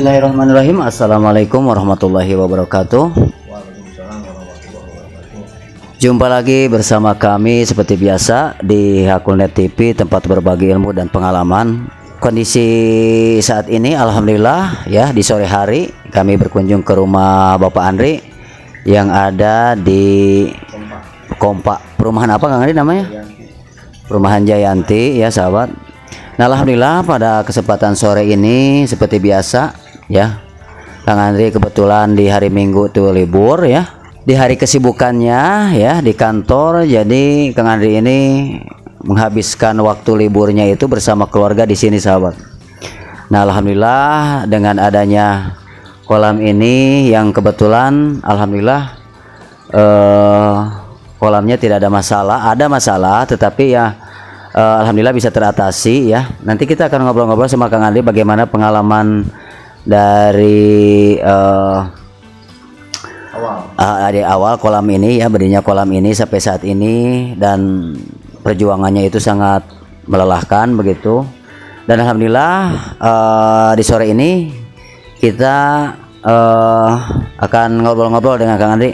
Bismillahirrahmanirrahim. Assalamualaikum warahmatullahi wabarakatuh. Jumpa lagi bersama kami seperti biasa di Hakulnet TV, tempat berbagi ilmu dan pengalaman. Kondisi saat ini alhamdulillah ya, di sore hari kami berkunjung ke rumah Bapak Andri yang ada di Kompak. Perumahan apa Kang Andri namanya? Perumahan Jayanti ya sahabat. Nah alhamdulillah pada kesempatan sore ini seperti biasa ya, Kang Andri kebetulan di hari Minggu tuh libur ya, di hari kesibukannya ya di kantor. Jadi Kang Andri ini menghabiskan waktu liburnya itu bersama keluarga di sini sahabat. Nah alhamdulillah dengan adanya kolam ini yang kebetulan alhamdulillah kolamnya tidak ada masalah, ada masalah tetapi ya alhamdulillah bisa teratasi ya. Nanti kita akan ngobrol-ngobrol sama Kang Andri bagaimana pengalaman dari awal kolam ini ya, berdirinya kolam ini sampai saat ini, dan perjuangannya itu sangat melelahkan begitu. Dan alhamdulillah di sore ini kita akan ngobrol-ngobrol dengan Kang Andri.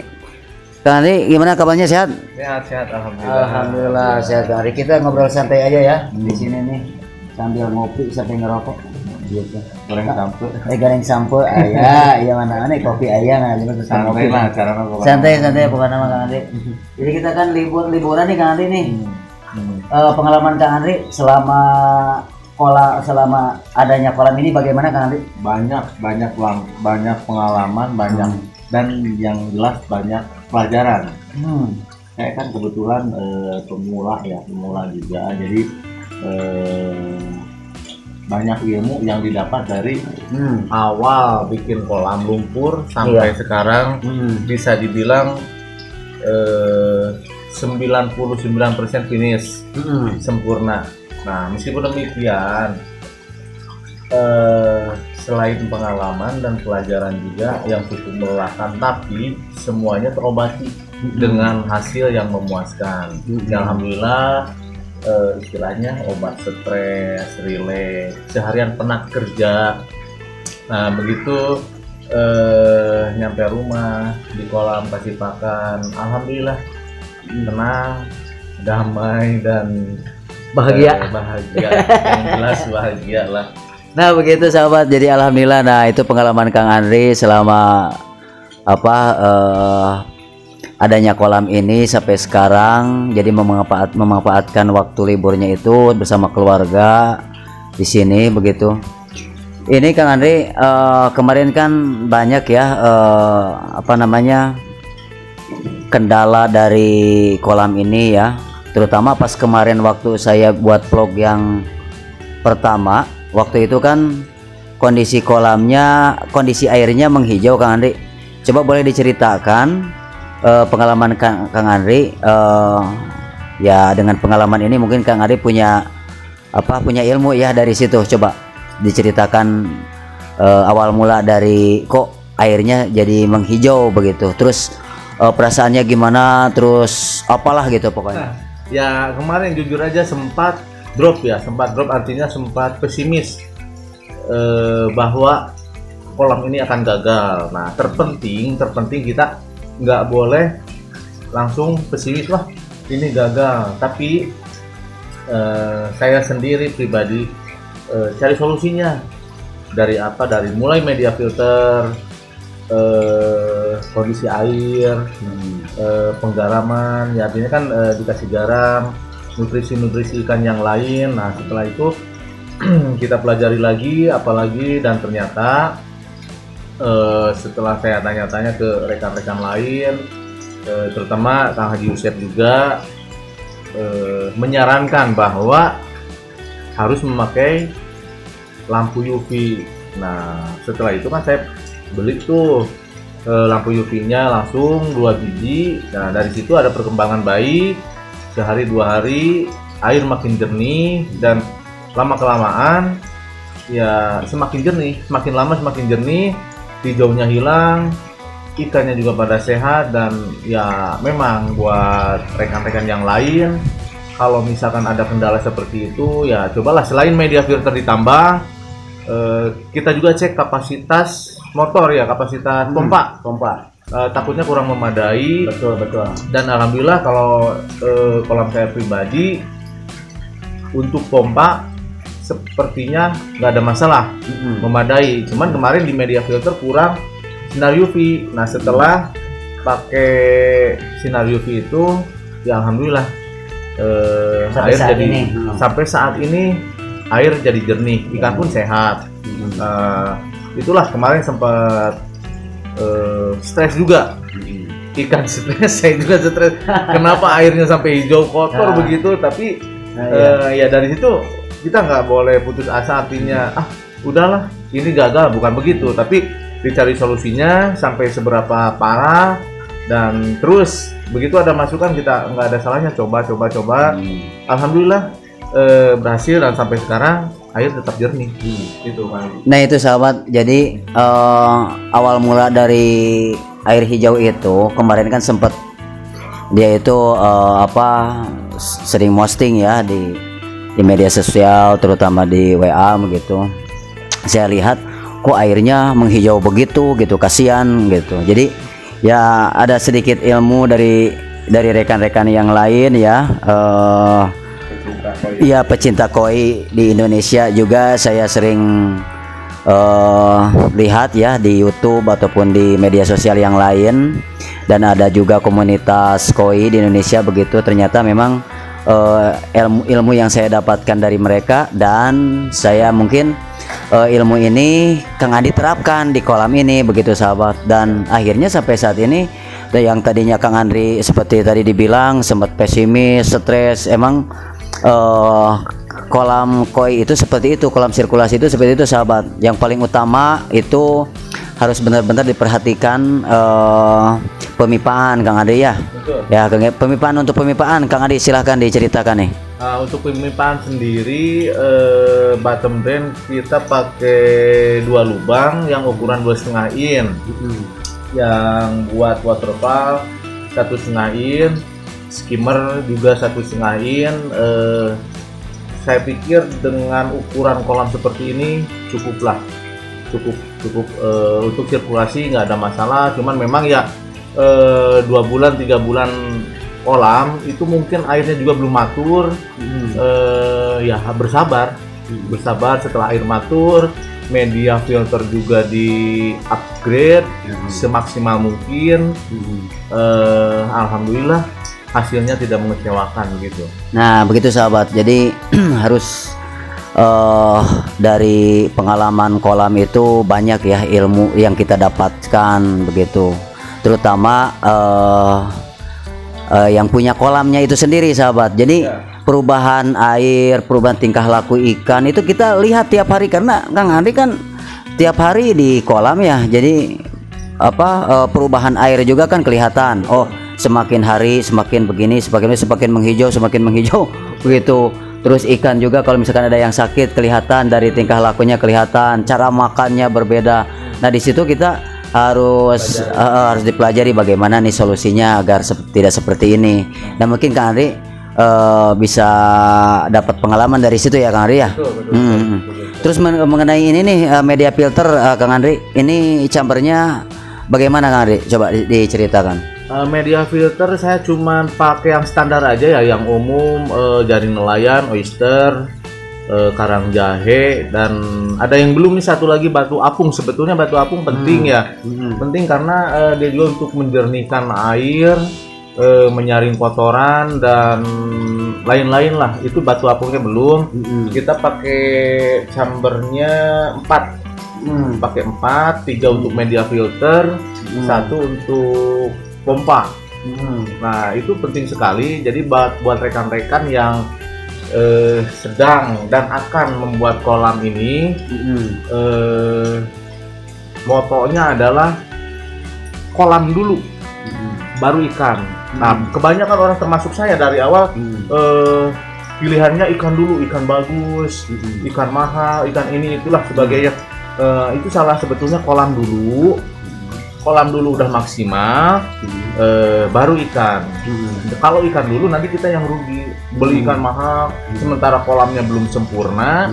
Kang Andri, gimana kabarnya, sehat? Sehat, alhamdulillah. Alhamdulillah sehat Kang Andri. Kita ngobrol santai aja ya di sini nih, sambil ngopi sampai ngerokok. Gitu. Goreng sampo. Goreng sampo ayah, iya mana nih kopi ayah nah juga terus ngopi. Lah, cara santai pokoknya sama Kang Andri. Jadi kita kan liburan nih Kang Andri nih. Pengalaman Kang Andri selama adanya kolam ini bagaimana Kang Andri? Banyak pengalaman, dan yang jelas banyak pelajaran. Saya kan kebetulan pemula juga, jadi banyak ilmu yang didapat dari awal bikin kolam lumpur sampai sekarang. Bisa dibilang 99% finish, sempurna. Nah meskipun demikian, selain pengalaman dan pelajaran juga yang cukup melelahkan, tapi semuanya terobati dengan hasil yang memuaskan. Alhamdulillah, istilahnya obat stres, rileks, seharian penat kerja. Nah begitu nyampe rumah di kolam kasih pakan, alhamdulillah tenang, damai dan bahagia. Yang jelas bahagia lah. Nah begitu sahabat, jadi alhamdulillah. Nah itu pengalaman Kang Andri selama adanya kolam ini sampai sekarang. Jadi memanfaatkan waktu liburnya itu bersama keluarga di sini begitu. Ini Kang Andri kemarin kan banyak ya kendala dari kolam ini ya, terutama pas kemarin waktu saya buat vlog yang pertama. Waktu itu kan kondisi kolamnya, kondisi airnya menghijau Kang Andri. Coba boleh diceritakan pengalaman Kang Andri ya, dengan pengalaman ini mungkin Kang Andri punya ilmu ya dari situ. Coba diceritakan awal mula dari kok airnya jadi menghijau begitu. Terus perasaannya gimana, terus apalah gitu pokoknya. Ya kemarin jujur aja sempat drop, artinya sempat pesimis bahwa kolam ini akan gagal. Nah terpenting kita nggak boleh langsung pesimis, wah ini gagal. Tapi saya sendiri pribadi cari solusinya dari mulai media filter, kondisi air, penggaraman ya, artinya kan dikasih garam, nutrisi ikan yang lain. Nah setelah itu kita pelajari lagi apalagi, dan ternyata setelah saya tanya-tanya ke rekan-rekan lain, terutama Kang Haji Yusef juga menyarankan bahwa harus memakai lampu UV. Nah setelah itu kan saya beli tuh lampu UV-nya langsung 2 biji. Nah dari situ ada perkembangan baik. Sehari 2 hari air makin jernih, dan lama kelamaan ya semakin jernih, semakin lama semakin jernih, hijaunya hilang, ikannya juga pada sehat. Dan ya memang buat rekan-rekan yang lain, kalau misalkan ada kendala seperti itu ya cobalah selain media filter ditambah, kita juga cek kapasitas motor ya, kapasitas pompa. Takutnya kurang memadai. Betul. Dan alhamdulillah kalau kolam saya pribadi untuk pompa sepertinya nggak ada masalah, memadai. Cuman kemarin di media filter kurang sinar UV. Nah setelah pakai sinar UV itu ya alhamdulillah air jadi sampai saat ini air jadi jernih, ikan pun sehat. Itulah kemarin sempat stres juga, ikan stres, saya juga stres. Kenapa airnya sampai hijau kotor begitu? Tapi ya dari situ kita nggak boleh putus asa, artinya udahlah ini gagal, bukan begitu. Tapi dicari solusinya sampai seberapa parah, dan terus begitu ada masukan kita nggak ada salahnya coba. Alhamdulillah berhasil, dan sampai sekarang air tetap jernih. Gitu kan. Nah itu sahabat, jadi awal mula dari air hijau itu kemarin kan sempat dia itu sering posting ya di media sosial, terutama di WA begitu. Saya lihat kok airnya menghijau begitu gitu, kasihan gitu. Jadi ya ada sedikit ilmu dari rekan-rekan yang lain ya. Iya, pecinta koi di Indonesia juga saya sering lihat ya di YouTube ataupun di media sosial yang lain, dan ada juga komunitas koi di Indonesia begitu. Ternyata memang ilmu yang saya dapatkan dari mereka, dan saya mungkin ilmu ini Kang Andi terapkan di kolam ini begitu sahabat. Dan akhirnya sampai saat ini yang tadinya Kang Andri seperti tadi dibilang sempat pesimis, stres, emang kolam koi itu seperti itu, kolam sirkulasi itu seperti itu sahabat. Yang paling utama itu harus benar-benar diperhatikan pemipaan Kang Ade ya. Betul. Ya, pemipaan, untuk pemipaan Kang Ade silahkan diceritakan nih. Untuk pemipaan sendiri bottom drain kita pakai 2 lubang yang ukuran 2,5 in. Yang buat waterfall 1,5 in, skimmer juga 1,5 in. Saya pikir dengan ukuran kolam seperti ini cukup untuk sirkulasi, nggak ada masalah. Cuman memang ya 2 bulan 3 bulan kolam itu mungkin airnya juga belum matur. Ya bersabar setelah air matur, media filter juga di upgrade semaksimal mungkin. Alhamdulillah hasilnya tidak mengecewakan gitu. Nah begitu sahabat, jadi harus dari pengalaman kolam itu banyak ya ilmu yang kita dapatkan begitu, terutama yang punya kolamnya itu sendiri sahabat. Jadi perubahan air, perubahan tingkah laku ikan itu kita lihat tiap hari, karena Kang Andri kan tiap hari di kolam ya. Jadi perubahan air juga kan kelihatan. Oh, semakin hari semakin begini, semakin menghijau begitu. Terus ikan juga kalau misalkan ada yang sakit kelihatan, dari tingkah lakunya kelihatan, cara makannya berbeda. Nah di situ kita harus dipelajari bagaimana nih solusinya agar tidak seperti ini. Dan mungkin Kang Andri bisa dapat pengalaman dari situ ya Kang Andri ya. Betul. Terus mengenai ini nih media filter Kang Andri, ini cambernya bagaimana Kang Andri? Coba diceritakan. Media filter saya cuman pakai yang standar aja ya, yang umum, jaring nelayan, oyster, karang jahe, dan ada yang belum nih, satu lagi batu apung. Sebetulnya batu apung penting ya, penting karena dia juga untuk menjernihkan air, menyaring kotoran dan lain-lain lah. Itu batu apungnya belum. Kita pakai chambernya 4, pakai 4, 3 untuk media filter, 1 untuk pompa. Nah itu penting sekali. Jadi buat rekan-rekan yang sedang dan akan membuat kolam ini, motonya adalah kolam dulu, baru ikan. Nah kebanyakan orang termasuk saya dari awal pilihannya ikan dulu, ikan bagus, ikan mahal, ikan ini itulah sebagainya. Itu salah sebetulnya. Kolam dulu, kolam dulu udah maksimal, baru ikan. Kalau ikan dulu nanti kita yang rugi, beli ikan mahal, sementara kolamnya belum sempurna,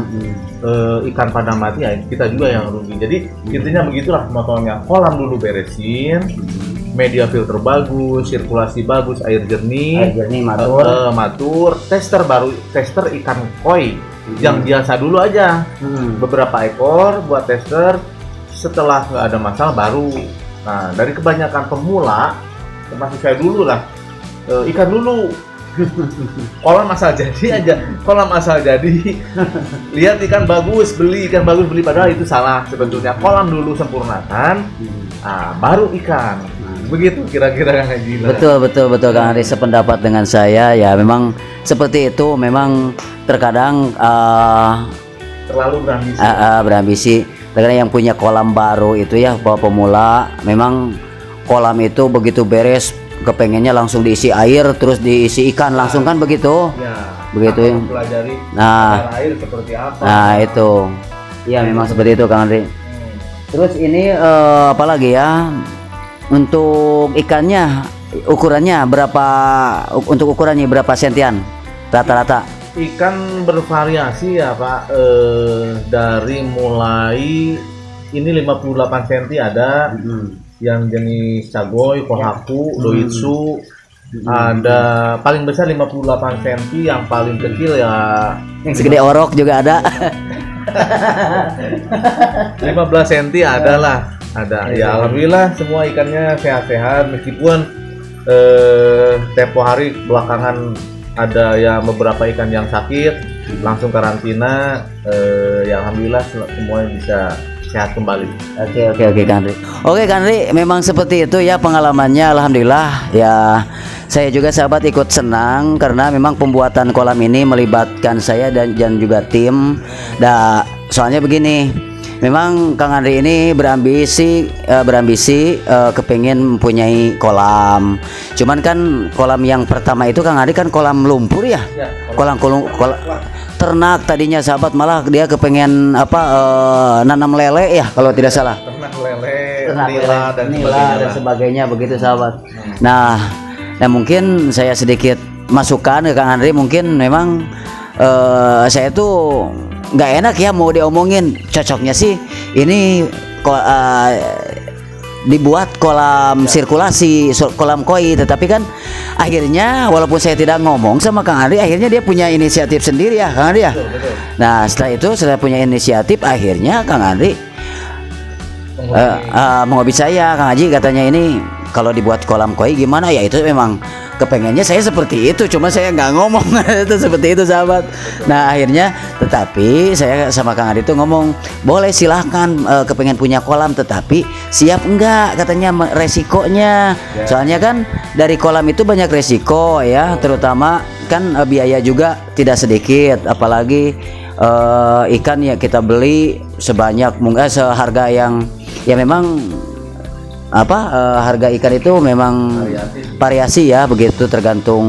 ikan pada mati, ya kita juga yang rugi. Jadi intinya begitulah motonya, kolam dulu beresin, media filter bagus, sirkulasi bagus, air jernih, matur, tester ikan koi yang biasa dulu aja, beberapa ekor buat tester. Setelah nggak ada masalah baru. Nah, dari kebanyakan pemula, termasuk saya dulu lah, ikan dulu. Kolam asal jadi aja, kolam asal jadi. Lihat ikan bagus beli, padahal itu salah sebetulnya. Kolam dulu sempurnakan, baru ikan. Begitu kira-kira Kang Haji. Betul Kang Ari, sependapat dengan saya ya, memang seperti itu. Memang terkadang terlalu berambisi. Terkadang yang punya kolam baru itu ya, bahwa pemula memang kolam itu begitu beres kepengennya langsung diisi air, terus diisi ikan langsung, kan begitu ya, begitu. Pelajari air seperti apa. Nah itu ya, memang seperti itu Kang Andri. Terus ini apalagi ya, untuk ikannya ukurannya berapa, untuk ukurannya berapa sentian rata-rata? Ikan bervariasi ya Pak, dari mulai ini 58 cm ada, yang jenis cagoy, kohaku, doitsu, ada paling besar 58 cm, yang paling kecil ya yang segede orok juga ada. 15 cm ada. Ya alhamdulillah semua ikannya sehat-sehat, meskipun tempo hari belakangan ada ya beberapa ikan yang sakit, langsung karantina. Ya alhamdulillah semuanya bisa sehat kembali. Oke Kang Andri. Oke Kang Andri, memang seperti itu ya pengalamannya, alhamdulillah ya. Saya juga sahabat ikut senang karena memang pembuatan kolam ini melibatkan saya dan juga tim. Soalnya begini, memang Kang Andri ini berambisi kepengen mempunyai kolam. Cuman kan kolam yang pertama itu Kang Andri kan kolam lumpur ya. Kolam ternak tadinya sahabat, malah dia kepengen nanam lele ya kalau tidak salah. Ternak lele, nila dan sebagainya begitu sahabat. Nah, mungkin saya sedikit masukan ke Kang Andri, mungkin memang saya tuh nggak enak ya mau diomongin, cocoknya sih ini dibuat kolam sirkulasi, kolam koi. Tetapi kan akhirnya walaupun saya tidak ngomong sama Kang Andri, akhirnya dia punya inisiatif sendiri ya Kang Andri ya. Betul. Nah setelah itu, setelah punya inisiatif, akhirnya Kang Andri mengobi saya, Kang Haji katanya ini kalau dibuat kolam koi gimana ya. Itu memang kepengennya saya seperti itu, cuma saya nggak ngomong. Itu seperti itu sahabat. Nah akhirnya, tetapi saya sama Kang Adi itu ngomong, boleh silahkan kepengen punya kolam, tetapi siap enggak katanya resikonya. Soalnya kan dari kolam itu banyak resiko ya, terutama kan biaya juga tidak sedikit, apalagi ikan ya kita beli sebanyak mungkin seharga yang ya memang harga ikan itu memang variasi ya, begitu tergantung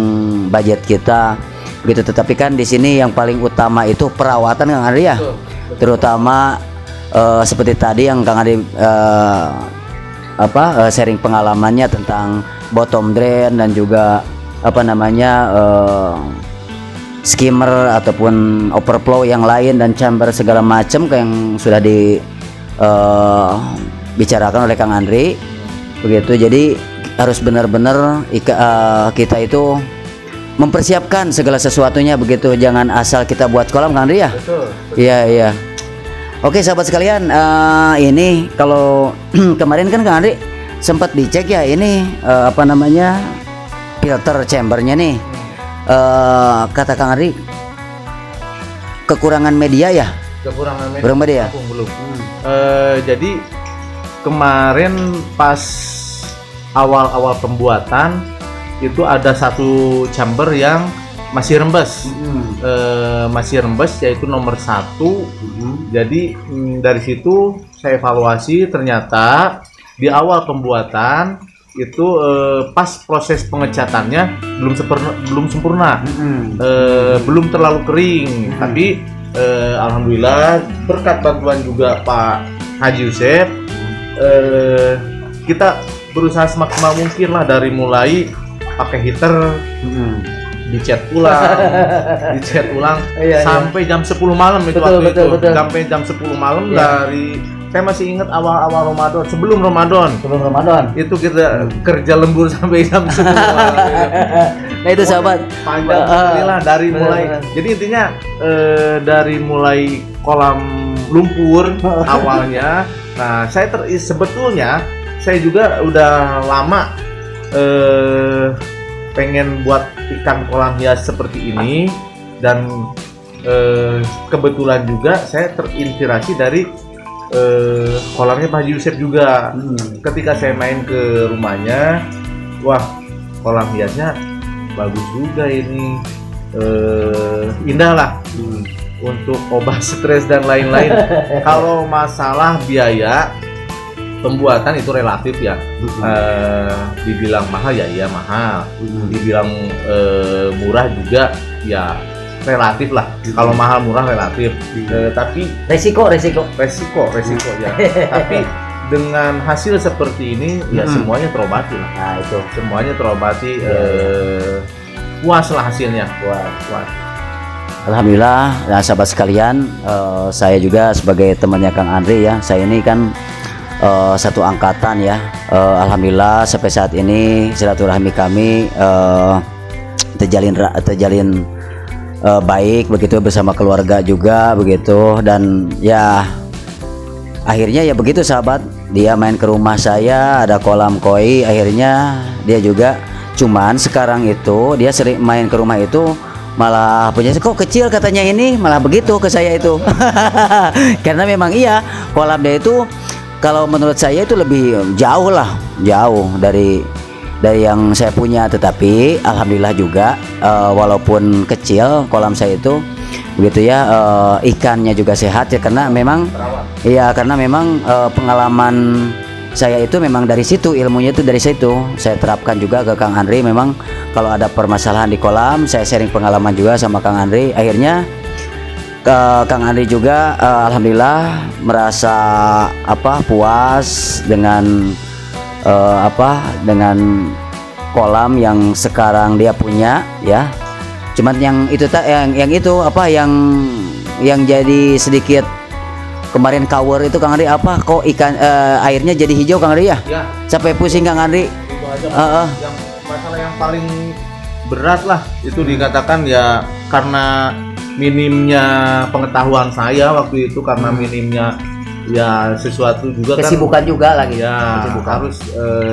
budget kita begitu. Tetapi kan di sini yang paling utama itu perawatan Kang Adi ya. Terutama seperti tadi yang Kang Adi sharing pengalamannya tentang bottom drain dan juga skimmer ataupun overflow yang lain dan chamber segala macam yang sudah dibicarakan oleh Kang Andri begitu. Jadi harus benar-benar kita itu mempersiapkan segala sesuatunya begitu, jangan asal kita buat kolam Kang Andri ya. Betul. Iya. Oke sahabat sekalian, ini kalau kemarin kan Kang Andri sempat dicek ya ini filter chambernya nih. Kata Kang Andri kekurangan media ya. Kekurangan media. Belum. Jadi kemarin pas awal-awal pembuatan itu ada satu chamber yang masih rembes, yaitu nomor 1. Jadi dari situ saya evaluasi, ternyata di awal pembuatan itu pas proses pengecatannya belum sempurna, belum terlalu kering. Tapi alhamdulillah berkat bantuan juga Pak Haji Yusef, kita berusaha semaksimal mungkin lah, dari mulai pakai heater, dicat ulang, Iya, sampai jam 10 malam itu. Betul, waktu betul, itu betul. sampai jam 10 malam. Iya. Dari saya masih ingat awal-awal Ramadan, sebelum Ramadan itu kita kerja lembur sampai jam 10 malam. Nah itu sahabat, Panjang sekali lah, dari benar, mulai benar. jadi intinya dari mulai kolam lumpur awalnya. Nah saya sebetulnya saya juga udah lama pengen buat ikan kolam hias seperti ini, dan kebetulan juga saya terinspirasi dari kolamnya Pak Haji Yusef juga. Ketika saya main ke rumahnya, wah kolam hiasnya bagus juga ini, indah lah untuk obat stres dan lain-lain. Kalau masalah biaya pembuatan itu relatif ya. Dibilang mahal ya iya mahal, dibilang murah juga ya relatif lah. Kalau mahal murah relatif, tapi resiko ya. Tapi dengan hasil seperti ini ya semuanya terobati lah. Nah itu Semuanya terobati, puas lah hasilnya. Puas. Alhamdulillah, nah sahabat sekalian, saya juga sebagai temannya Kang Andri ya, saya ini kan satu angkatan ya. Alhamdulillah sampai saat ini silaturahmi kami terjalin baik begitu, bersama keluarga juga begitu. Dan ya akhirnya ya begitu sahabat, dia main ke rumah saya, ada kolam koi, akhirnya dia juga, cuman sekarang itu dia sering main ke rumah itu malah punya kok kecil katanya, ini malah begitu ke saya itu. Karena memang iya kolam dia itu kalau menurut saya itu lebih jauh dari yang saya punya. Tetapi alhamdulillah juga walaupun kecil kolam saya itu begitu ya, ikannya juga sehat ya, karena memang pengalaman saya itu memang dari situ, ilmunya itu dari situ saya terapkan juga ke Kang Andri. Memang kalau ada permasalahan di kolam, saya sharing pengalaman juga sama Kang Andri. Akhirnya Kang Andri juga alhamdulillah merasa puas dengan dengan kolam yang sekarang dia punya ya. Cuman yang jadi sedikit kemarin cover itu Kang Andri, kok ikan airnya jadi hijau Kang Andri ya? Ya. Sampai pusing Kang Andri. Itu aja yang masalah yang paling berat lah itu dikatakan ya, karena minimnya pengetahuan saya waktu itu, karena minimnya ya sesuatu juga Kesibukan juga lagi. ya harus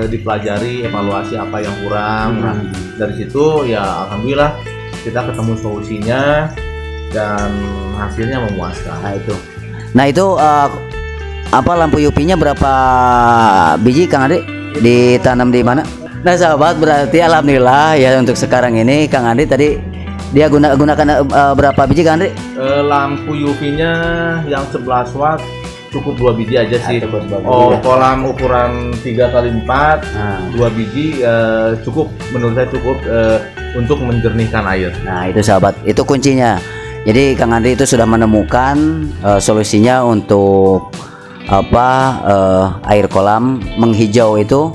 dipelajari, evaluasi apa yang kurang. Nah, dari situ ya alhamdulillah kita ketemu solusinya dan hasilnya memuaskan. Nah itu lampu UV-nya berapa biji Kang Andri ditanam di mana? Nah sahabat, berarti alhamdulillah ya untuk sekarang ini Kang Andri tadi dia gunakan berapa biji Kang Andri? Lampu UV-nya yang 11 watt cukup 2 biji aja sih. Kolam ukuran 3x4 2 biji cukup, menurut saya cukup untuk menjernihkan air. Nah itu sahabat, itu kuncinya. Jadi Kang Andri itu sudah menemukan solusinya untuk air kolam menghijau itu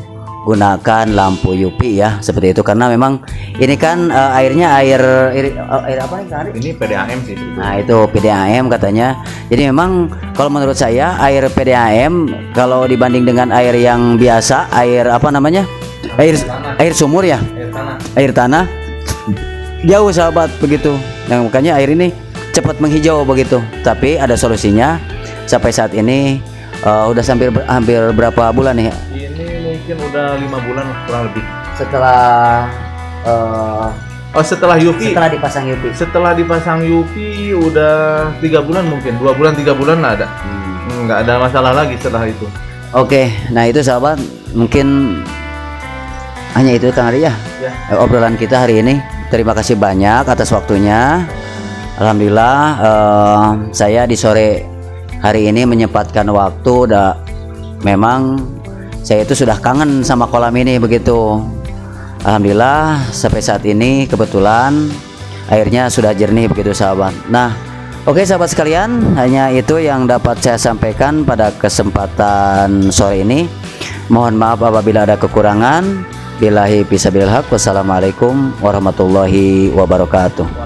gunakan lampu UV ya, seperti itu. Karena memang ini kan airnya air apa nih Kang Andri? Ini PDAM sih. Nah itu PDAM katanya. Jadi memang kalau menurut saya air PDAM kalau dibanding dengan air yang biasa, air sumur ya, air tanah jauh sahabat begitu. Nah makanya air ini cepat menghijau begitu. Tapi ada solusinya. Sampai saat ini udah hampir berapa bulan nih? Ini mungkin udah 5 bulan kurang lebih. Setelah setelah UV. Setelah dipasang UV. Udah 3 bulan mungkin, 2 bulan 3 bulan lah ada. Nggak ada masalah lagi setelah itu. Oke, nah itu sahabat, mungkin hanya itu Kang Andri ya. Obrolan kita hari ini. Terima kasih banyak atas waktunya. Alhamdulillah saya di sore hari ini menyempatkan waktu. Memang saya itu sudah kangen sama kolam ini begitu. Alhamdulillah sampai saat ini kebetulan airnya sudah jernih begitu sahabat. Nah oke sahabat sekalian, hanya itu yang dapat saya sampaikan pada kesempatan sore ini. Mohon maaf apabila ada kekurangan. Billahi fisabilillah haq. Wassalamualaikum warahmatullahi wabarakatuh.